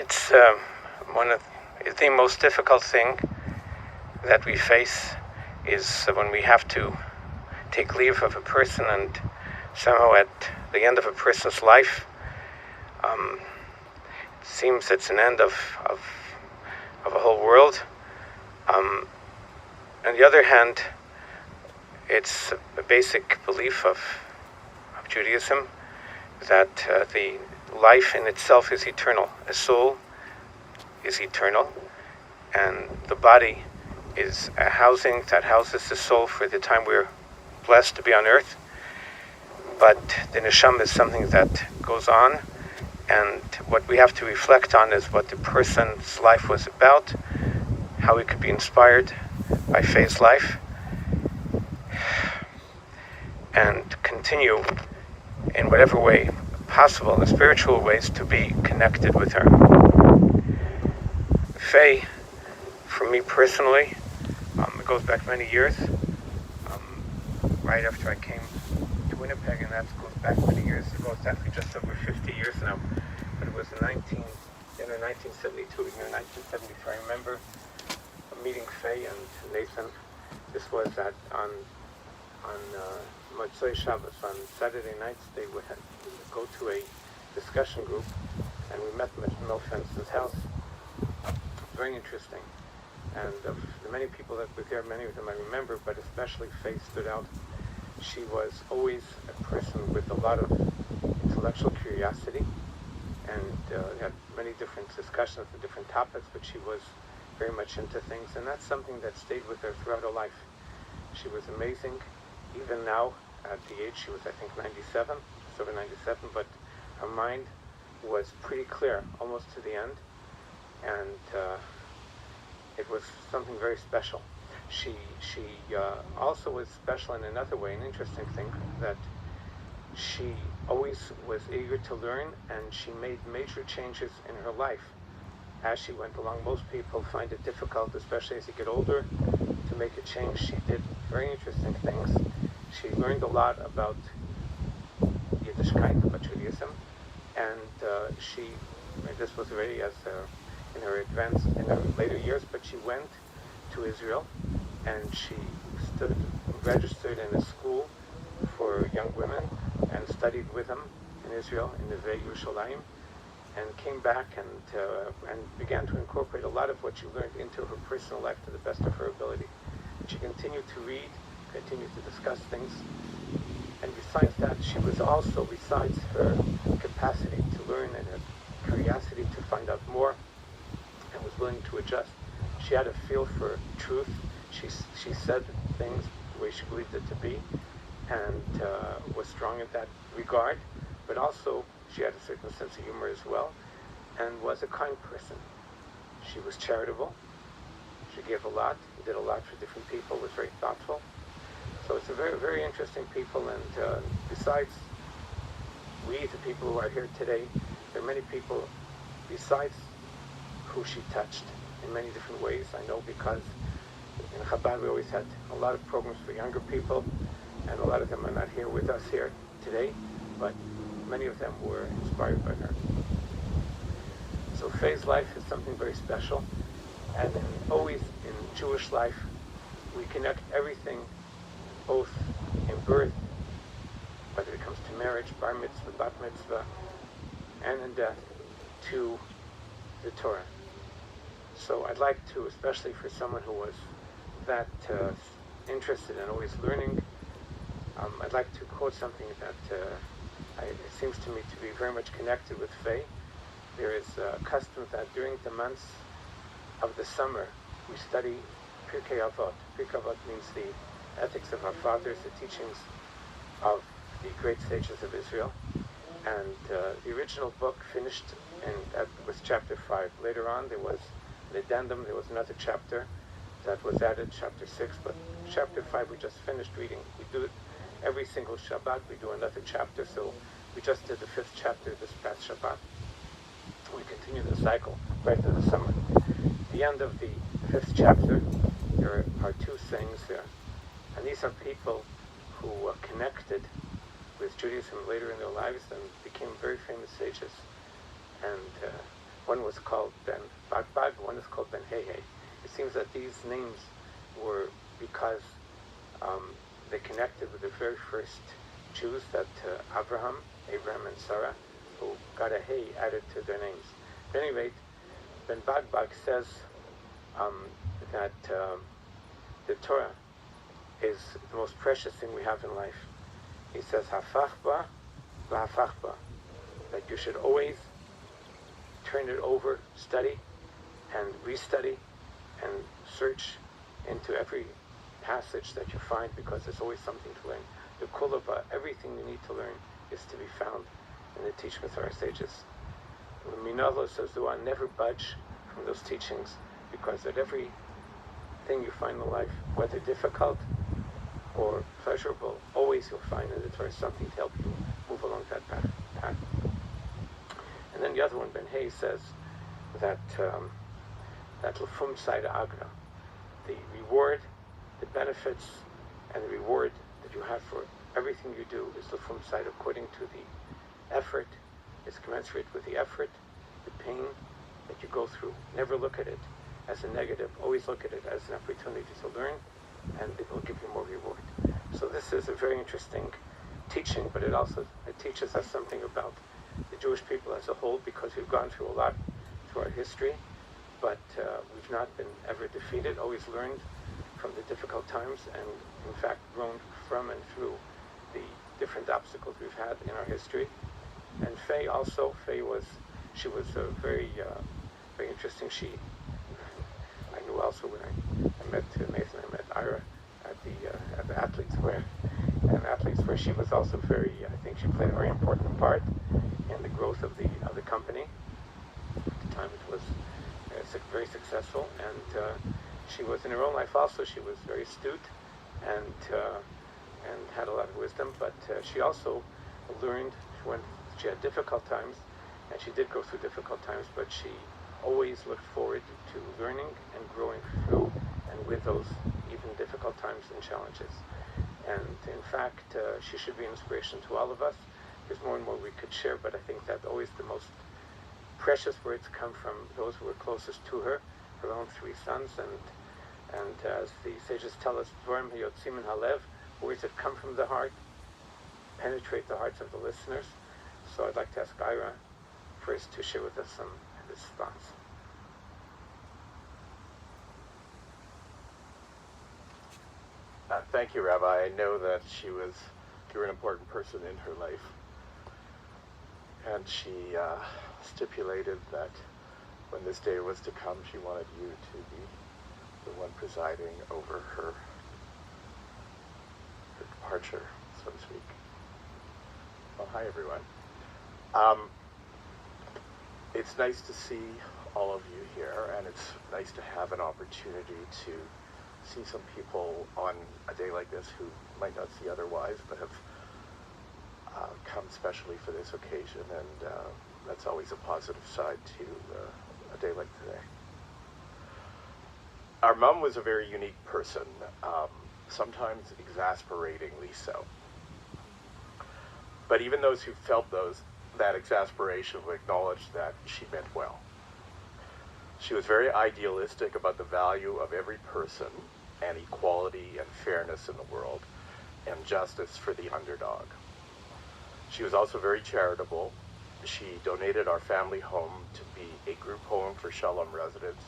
It's one of the most difficult thing that we face is when we have to take leave of a person, and somehow at the end of a person's life, it seems it's an end of a whole world. On the other hand, it's a basic belief of Judaism that the life in itself is eternal. A soul is eternal, and the body is a housing that houses the soul for the time we're blessed to be on earth. But the neshama is something that goes on, and what we have to reflect on is what the person's life was about, how we could be inspired by Faye's life, and continue in whatever way possible, in spiritual ways, to be connected with her. Faye, for me personally, it goes back many years. Right after I came to Winnipeg, and that goes back many years ago. It's actually just over 50 years now. But it was in 1972, even in 1973. I remember meeting Faye and Nathan. This was on Motzei Shabbos. On Saturday nights, they would go to a discussion group, and we met at Milfence's house. Very interesting. And of the many people that were there, many of them I remember, but especially Faye stood out. She was always a person with a lot of intellectual curiosity, and had many different discussions on different topics, but she was very much into things, and that's something that stayed with her throughout her life. She was amazing. Even now, at the age, she was, I think, 97, over 97, but her mind was pretty clear, almost to the end, and it was something very special. She also was special in another way, an interesting thing, that she always was eager to learn, and she made major changes in her life as she went along. Most people find it difficult, especially as you get older, to make a change. She did very interesting things. She learned a lot about Yiddishkeit, about Judaism, and this was already in her later years, but she went to Israel, and she registered in a school for young women and studied with them in Israel, in the Yerushalayim, and came back and began to incorporate a lot of what she learned into her personal life to the best of her ability. She continued to read, continued to discuss things, and besides that, she was also, besides her capacity to learn and her curiosity to find out more, and was willing to adjust, she had a feel for truth. She said things the way she believed it to be, and was strong in that regard, but also she had a certain sense of humor as well, and was a kind person. She was charitable. She gave a lot, did a lot for different people, was very thoughtful. So it's a very, very interesting people, and besides we, the people who are here today, there are many people besides who she touched in many different ways. I know because in Chabad we always had a lot of programs for younger people, and a lot of them are not here with us here today, but many of them were inspired by her. So Faye's life is something very special, and always in Jewish life we connect everything, both in birth, whether it comes to marriage, bar mitzvah, bat mitzvah, and in death, to the Torah. So I'd like to, especially for someone who was that interested in always learning, I'd like to quote something that it seems to me to be very much connected with Faye. There is a custom that during the months of the summer we study Pirkei Avot. Pirkei Avot means the ethics of our fathers, the teachings of the great sages of Israel. And the original book finished with chapter 5. Later on there was an addendum, there was another chapter that was added, chapter 6, but chapter 5 we just finished reading. We do it every single Shabbat, we do another chapter, so we just did the 5th chapter this past Shabbat. We continue the cycle right through the summer. At the end of the 5th chapter, there are two sayings there, and these are people who connected with Judaism later in their lives and became very famous sages. And one was called Ben Bagbag, one is called Ben Hey. It seems that these names were because they connected with the very first Jews that Abraham and Sarah, who got a Hey added to their names. At any rate, Ben Bagbag says that the Torah is the most precious thing we have in life. He says, Hafachba v'hafachba, that you should always turn it over, study and restudy and search into every passage that you find, because there's always something to learn. The kulaba, everything you need to learn is to be found in the teachings of our sages. Minalo says, never budge from those teachings, because at every thing you find in life, whether difficult or pleasurable, always you'll find in the Torah something to help you move along that path. And then the other one, Ben Hay, says that that Lefum Saida Agra, the reward, the benefits, and the reward that you have for everything you do is Lefum Saida, according to the effort, is commensurate with the effort, the pain that you go through. Never look at it as a negative, always look at it as an opportunity to learn, and it will give you more reward. So this is a very interesting teaching, but it teaches us something about the Jewish people as a whole, because we've gone through a lot through our history, but we've not been ever defeated, always learned from the difficult times, and in fact grown from and through the different obstacles we've had in our history. And Faye also, she was very interesting. I knew also when I met Nathan, I met Ira at the Athletes Square. And Athletes Square, she was also I think she played a very important part in the growth of the company. At the time it was very successful, and she was in her own life also, she was very astute and had a lot of wisdom, but she also learned when she had difficult times, and she did go through difficult times, but she always looked forward to learning and growing through and with those even difficult times and challenges. And in fact, she should be an inspiration to all of us. There's more and more we could share, but I think that always the most precious words come from those who were closest to her own three sons, and as the sages tell us, Dvarim hayotzim min halev, words that come from the heart, penetrate the hearts of the listeners. So I'd like to ask Ira first to share with us some of his thoughts. Thank you, Rabbi. I know that you were an important person in her life, and she stipulated that when this day was to come, she wanted you to be the one presiding over her departure, so to speak. Well, hi, everyone. It's nice to see all of you here, and it's nice to have an opportunity to see some people on a day like this who might not see otherwise, but have come specially for this occasion, and that's always a positive side to a day like today. Our mom was a very unique person, sometimes exasperatingly so. But even those who felt that exasperation will acknowledge that she meant well. She was very idealistic about the value of every person and equality and fairness in the world and justice for the underdog. She was also very charitable. She donated our family home to be a group home for Shalom residents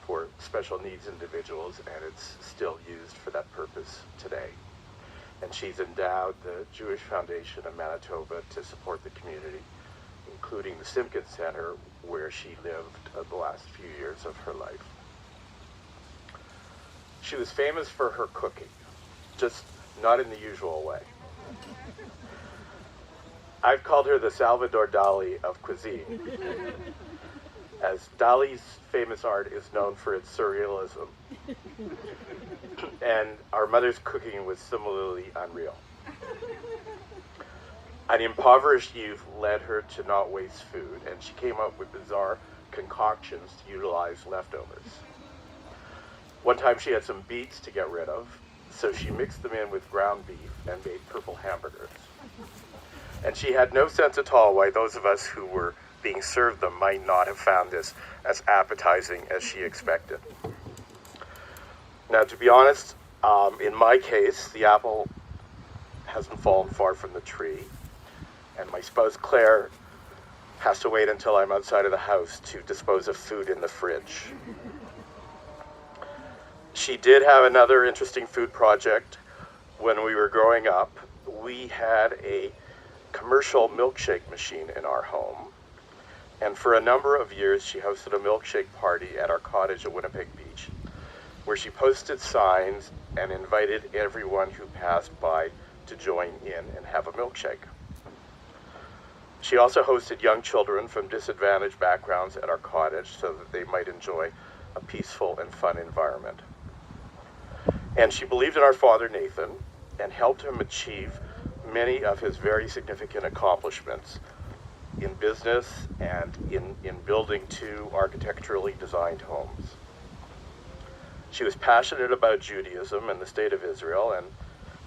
for special needs individuals, and it's still used for that purpose today. And she's endowed the Jewish Foundation of Manitoba to support the community, including the Simkin Center, where she lived the last few years of her life. She was famous for her cooking, just not in the usual way. I've called her the Salvador Dali of cuisine, as Dali's famous art is known for its surrealism, and our mother's cooking was similarly unreal. An impoverished youth led her to not waste food, and she came up with bizarre concoctions to utilize leftovers. One time she had some beets to get rid of, so she mixed them in with ground beef and made purple hamburgers. And she had no sense at all why those of us who were being served them might not have found this as appetizing as she expected. Now, to be honest, in my case, the apple hasn't fallen far from the tree, and my spouse Claire has to wait until I'm outside of the house to dispose of food in the fridge. She did have another interesting food project. When we were growing up, we had a commercial milkshake machine in our home, and for a number of years she hosted a milkshake party at our cottage at Winnipeg Beach, where she posted signs and invited everyone who passed by to join in and have a milkshake. She also hosted young children from disadvantaged backgrounds at our cottage so that they might enjoy a peaceful and fun environment. And she believed in our father Nathan and helped him achieve many of his very significant accomplishments in business and in building 2 architecturally designed homes. She was passionate about Judaism and the state of Israel, and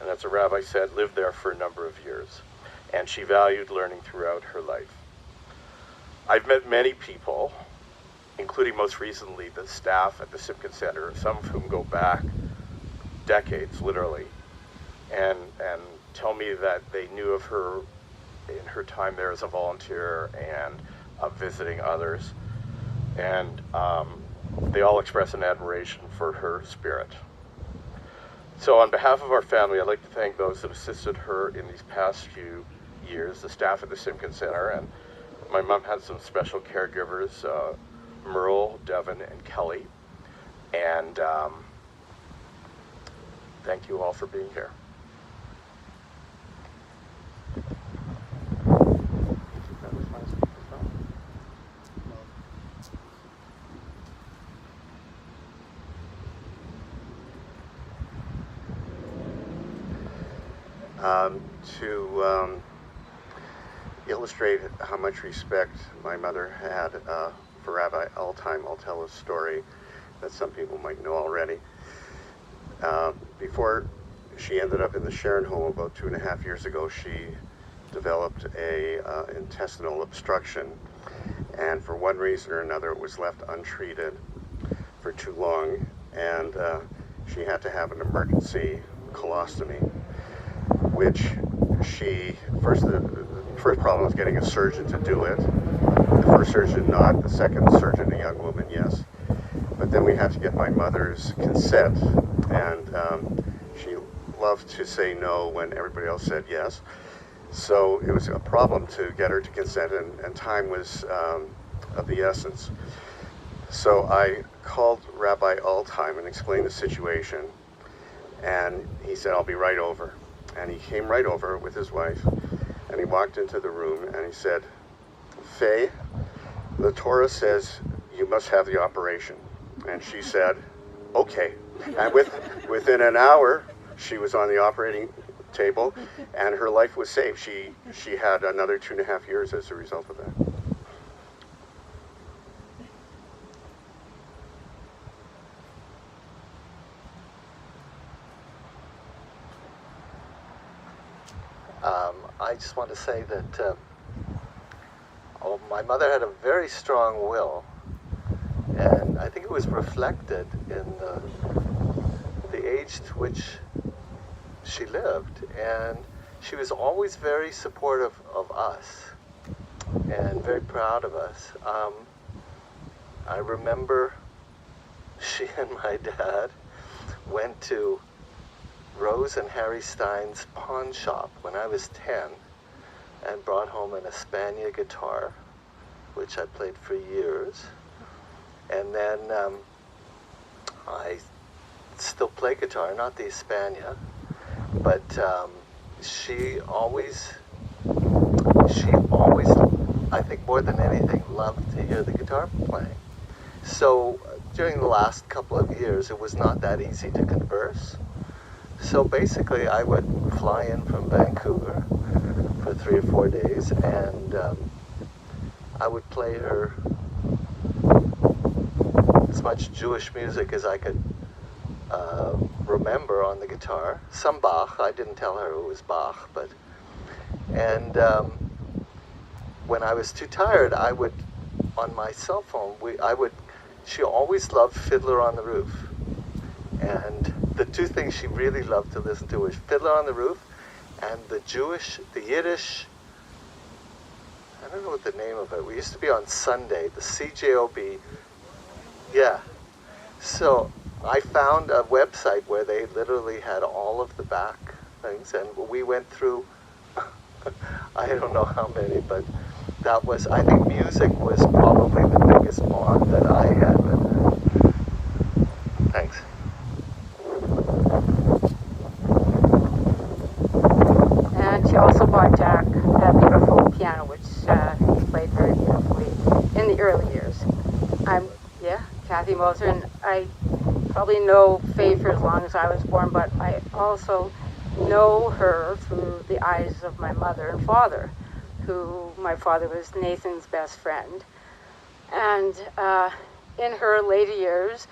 as the rabbi said, lived there for a number of years. And she valued learning throughout her life. I've met many people, including most recently the staff at the Simkin Center, some of whom go back decades, literally, and tell me that they knew of her in her time there as a volunteer and visiting others. And they all express an admiration for her spirit. So on behalf of our family, I'd like to thank those that assisted her in these past few years, the staff at the Simkin Center, and my mom had some special caregivers, Merle, Devin, and Kelly. And thank you all for being here. To illustrate how much respect my mother had for Rabbi Altheim, I'll tell a story that some people might know already. Before she ended up in the Sharon home about 2.5 years ago, she developed a intestinal obstruction, and for one reason or another it was left untreated for too long, and she had to have an emergency colostomy, which the first problem was getting a surgeon to do it. The first surgeon not, the second surgeon, a young woman, yes. But then we had to get my mother's consent, and she loved to say no when everybody else said yes. So it was a problem to get her to consent, and time was of the essence. So I called Rabbi Altheim and explained the situation, and he said, "I'll be right over." And he came right over with his wife, and he walked into the room, and he said, "Faye, the Torah says you must have the operation." And she said, "Okay." And within an hour, she was on the operating table, and her life was saved. She had another 2.5 years as a result of that. I just want to say that my mother had a very strong will, and I think it was reflected in the age to which she lived, and she was always very supportive of us and very proud of us. I remember she and my dad went to Rose and Harry Stein's pawn shop when I was 10 and brought home an Espana guitar, which I played for years. And then I still play guitar, not the Espana, but she always, I think more than anything, loved to hear the guitar playing. So during the last couple of years, it was not that easy to converse. So basically, I would fly in from Vancouver for 3 or 4 days, and I would play her as much Jewish music as I could remember on the guitar. Some Bach. I didn't tell her it was Bach, and when I was too tired, I would, on my cell phone, she always loved Fiddler on the Roof. And the two things she really loved to listen to was Fiddler on the Roof and the Yiddish, I don't know what the name of it. We used to be on Sunday, the CJOB. Yeah. So I found a website where they literally had all of the back things, and we went through, I don't know how many, but that was, I think music was probably the biggest bond that I had with her. Thanks. And she also bought Jack a beautiful piano, which he played very beautifully in the early years. Kathy Moser, and I probably know Faye for as long as I was born, but I also know her through the eyes of my mother and father, who my father was Nathan's best friend. And in her later years,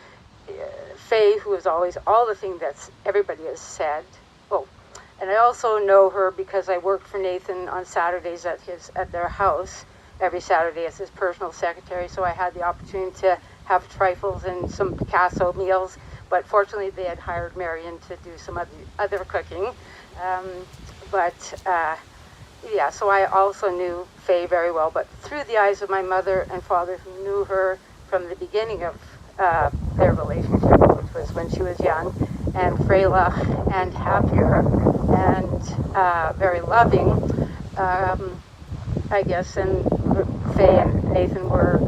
Faye, who was always all the things that everybody has said. Oh, and I also know her because I worked for Nathan on Saturdays at their house every Saturday as his personal secretary, so I had the opportunity to have trifles and some Picasso meals, but fortunately they had hired Marion to do some other cooking. So I also knew Faye very well, but through the eyes of my mother and father, who knew her from the beginning of their relationship, which was when she was young and frailer and happier and very loving, I guess, and Faye and Nathan were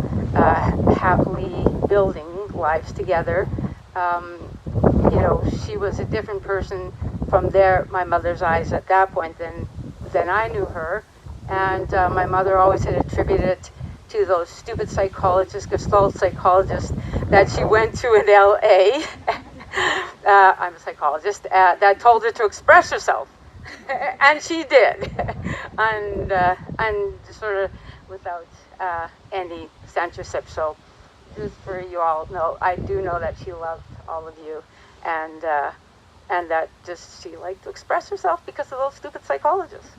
happily building lives together. She was a different person from my mother's eyes at that point than I knew her. And my mother always had attributed it to those stupid psychologists, Gestalt psychologists, that she went to in L.A. I'm a psychologist, that told her to express herself. And she did. and sort of without any censorship. So just for you all know, I do know that she loved all of you, and that just she liked to express herself because of those stupid psychologists.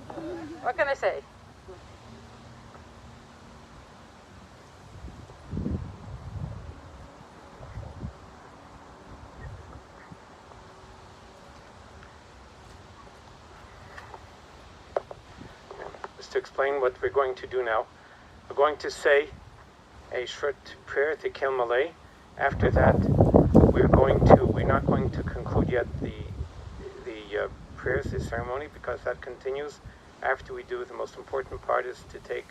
What can I say? Just to explain what we're going to do now, we're going to say a short prayer to Kil Malay. After that, we're not going to conclude yet the prayers, the ceremony, because that continues after we do. The most important part is to take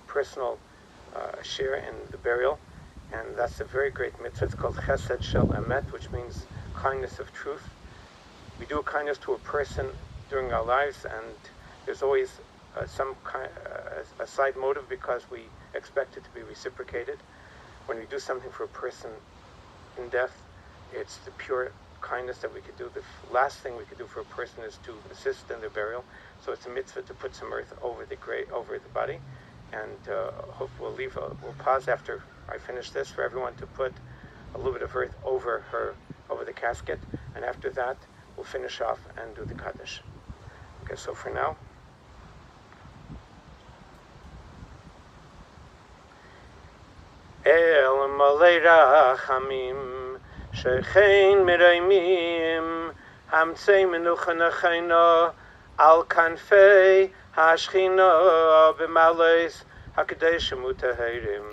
personal share in the burial, and that's a very great mitzvah. It's called Chesed Shel Emet, which means kindness of truth. We do a kindness to a person during our lives, and there's always a side motive because we expect it to be reciprocated. When we do something for a person in death, it's the pure kindness that we could do. The last thing we could do for a person is to assist in their burial. So it's a mitzvah to put some earth over the body, and we'll pause after I finish this for everyone to put a little bit of earth over the casket, and after that we'll finish off and do the Kaddish. Okay, so for now. El malei rachamim, shechein mirayimim, hamtzei menucha nechaino, al kanfei hashchina b'maleis hakadeshim utahirim,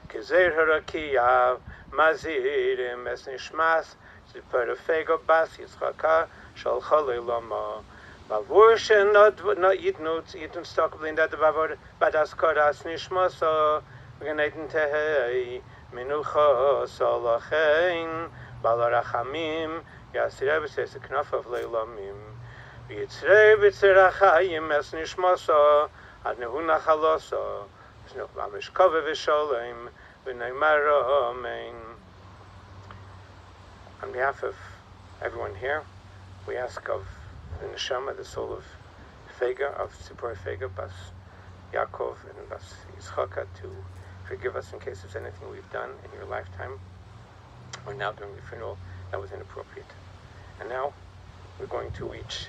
kezer harakiyav mazirim es nishmas ziparafego bas yitzchaka shal chalei lama. Valvurshen not yitnut stockblin that bavor badas koras nishmaso. G'neitin tehei minucha salachein balarachamim yasirei b'seis k'nafav leilamim v'yitzrei b'tzerachayim es nishmasa ad nehu nachalosa v'snuch b'amishkove v'sholem v'neimara amen. On behalf of everyone here, we ask of the neshama, the soul of Fega, of Tzipora Fega, Bas Yaakov and Bas Yitzchaka, to forgive us in case there's anything we've done in your lifetime or now during the funeral that was inappropriate. And now we're going to reach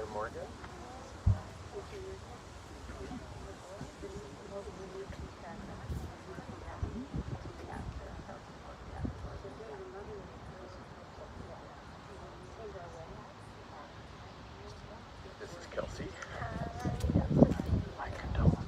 Brother Morgan. This is Kelsey. My condolences.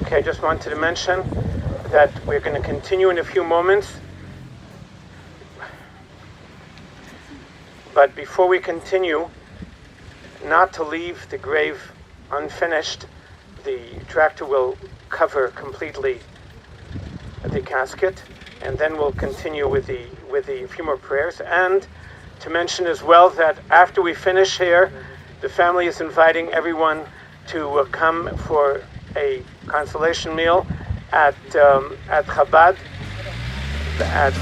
Okay, I just wanted to mention that we're going to continue in a few moments. But before we continue, not to leave the grave unfinished, the tractor will cover completely the casket, and then we'll continue with the few more prayers. And to mention as well that after we finish here, the family is inviting everyone to come for a consolation meal at Chabad. At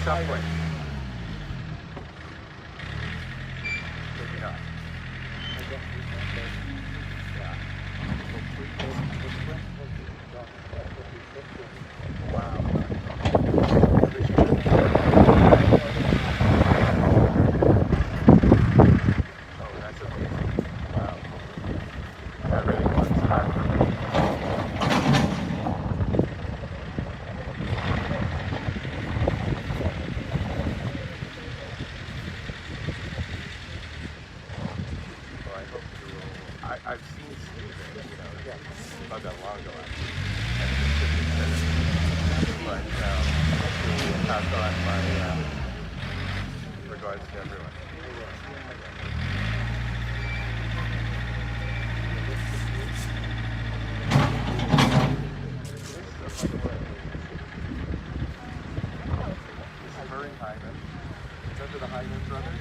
some point. I've seen Steve, not that long ago, but hopefully pass on my regards to everyone. This is Murray Hyman. Remember the Hyman brothers?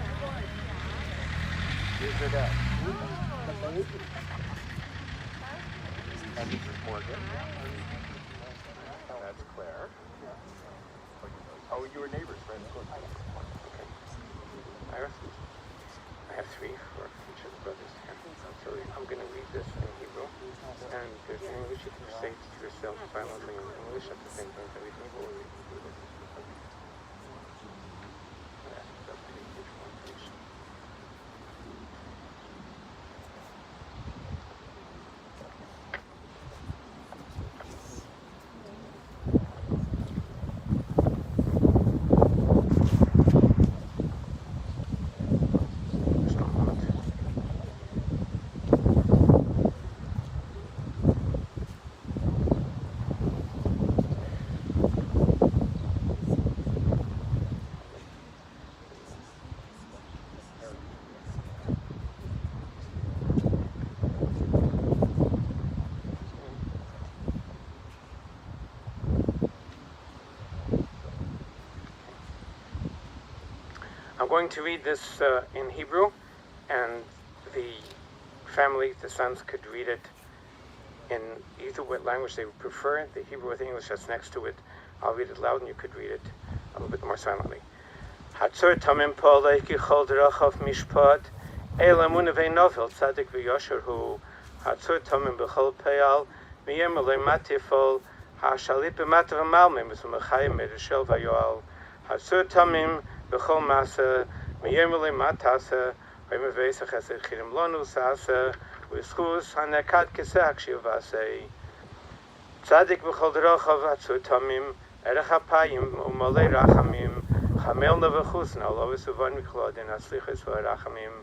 Here's Zedek. And this is Morgan. That's That's Claire. Oh, you were neighbors, right? Of course. Okay. I have three for each of the brothers here. So I'm going to read this in Hebrew, and in English you can say it to yourself silently in English at the same time that we can all read. I'm going to read this in Hebrew, and the family, the sons, could read it in either what language they would prefer, the Hebrew or the English that's next to it. I'll read it loud and you could read it a little bit more silently. Hatzor tamim polei ki chol derachov mishpat elamun vei novel tzadik v'yosher hu hatzor tamim b'chol peyal miyem olei matifol ha'shalit b'matav amalmim v'zumachayim medeshel v'yoal hatzor tamim b'chol masa miyem olei matasa v'mevesach eser chirim lonu sasa v'schus hanekad kesach shivasei tzadik b'chol derachov hatzor tamim erech hapayim u'molei rachamim Hamelna v'chusna, lovis uvan miklodin, aslichas v'arachamim,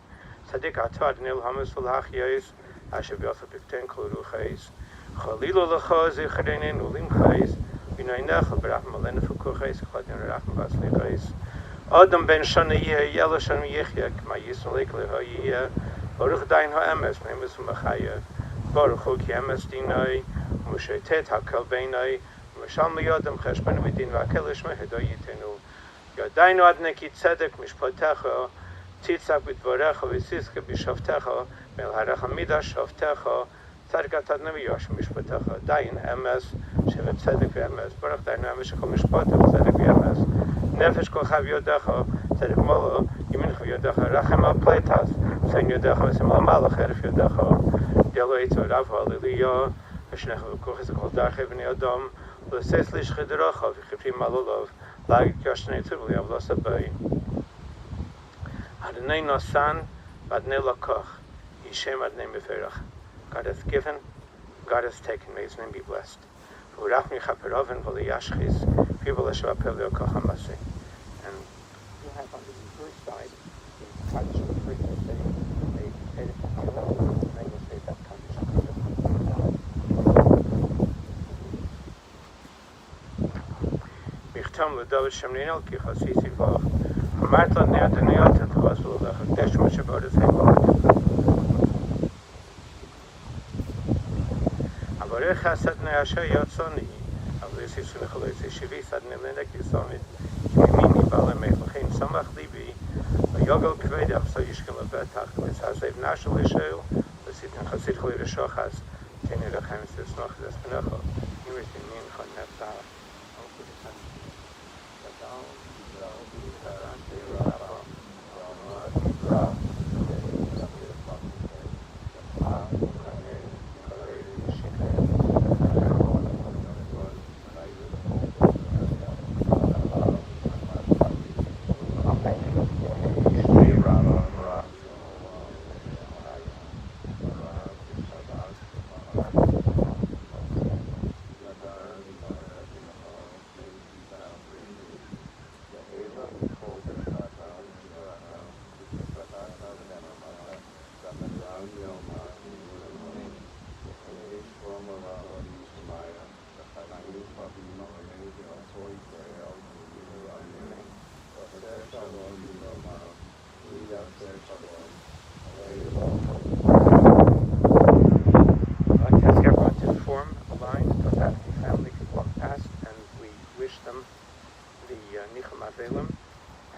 tzadik atad nil hamas v'lachiyos, asher b'yofa b'kten kol ruchais, chalilo l'cho zichrenin ulim chais, v'noinech v'racham alena v'kuchais, chladin v'racham v'aslichais. Adam ben shana yeh, yelo shan yichya, k'ma yisn leik leho yeh, baruch dain ha'emes, memes v'machaya, baruch hu ki emes dinoi, mushetet ha'kel beinoi, Mashal miyodam cheshben v'din v'akel ishmeh edo yitenu. Yodainu adne ki tzedek mishpotecha, tzitzak b'dvorecha v'siska b'shavtecha, mel harecha midash shavtecha, tzedek atadne v'yosh mishpotecha. Dayin emes, shevet tzedek v'emes, baruch dayin emes shechol mishpote v'tzedek v'emes. Nefesh kol chav yodecha, tzedek molo, yiminch v'yodecha, rachem al pleitas, sen yodecha v'sim al malach eref yodecha. Yelo yitzor rav ha'aliliyo, v'shnecha v'kuchis kol darche v'nei adam, v'ses lish chederocha v'chifrim malolov, Lag Yoshnei Tzivli Avlosa Bay. Adonai Nosan, Adonai Lakoch, Yishem Adonai Meferach. God hath given, God hath taken, may his name be blessed. V'urachmi chaperoven v'liyashchis, people Yeshua Peleo Kochamasi. And you have on the first side, the Kaddish of the first day, they say it, and they will say that Kaddish. Tom David Shemninel ki chasisi vach. Amart la neat neat et chasvul lech. Desh mo shabbat es heimot. Avarech hasad neasha yatzoni. Avlis yisun chaloi shivi sad nemenek yisomit. Mimini bala mechlachin samach libi. Vayogel kved avso yishkel avetach. Vis hasev nashal yishel. V'sitin chasid chaloi reshochas. Teni rechem sisnoch zespenecho. Yimis yimin chon nefzah.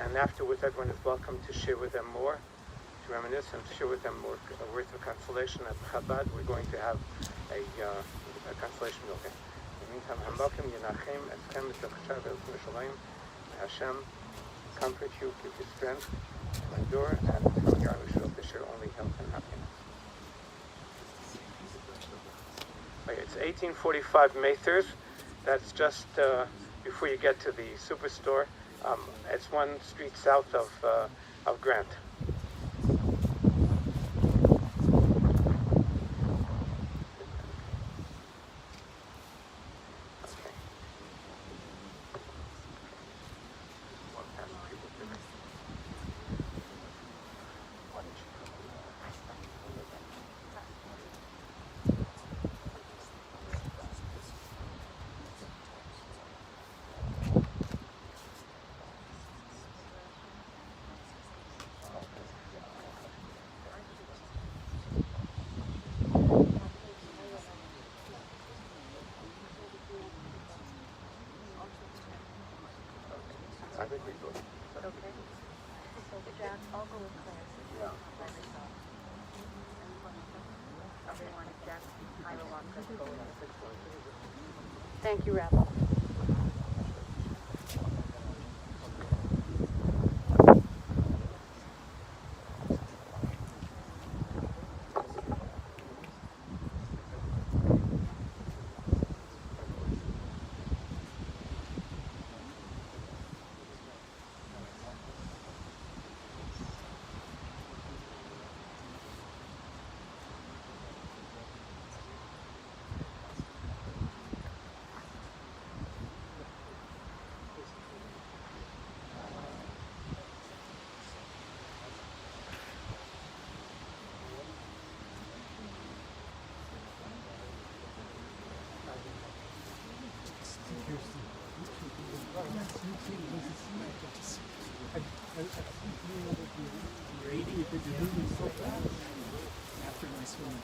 And afterwards, everyone is welcome to share with them more, to reminisce and share with them more words of consolation. At Chabad, we're going to have a consolation meal. the meantime, Hamakim Yenachem Eschem Mitzvachshav Elkim Shalom. Hashem comfort you, give you strength to endure, and from here on we should hope to share only health and happiness. Okay, it's 1845 Mathers. That's just before you get to the superstore. It's one street south of Grant. I think we go. Okay. So Jack, I'll go with Claire. Yeah. Everyone, Jack, I will want to go with. Thank you, Rabah. After my swimming,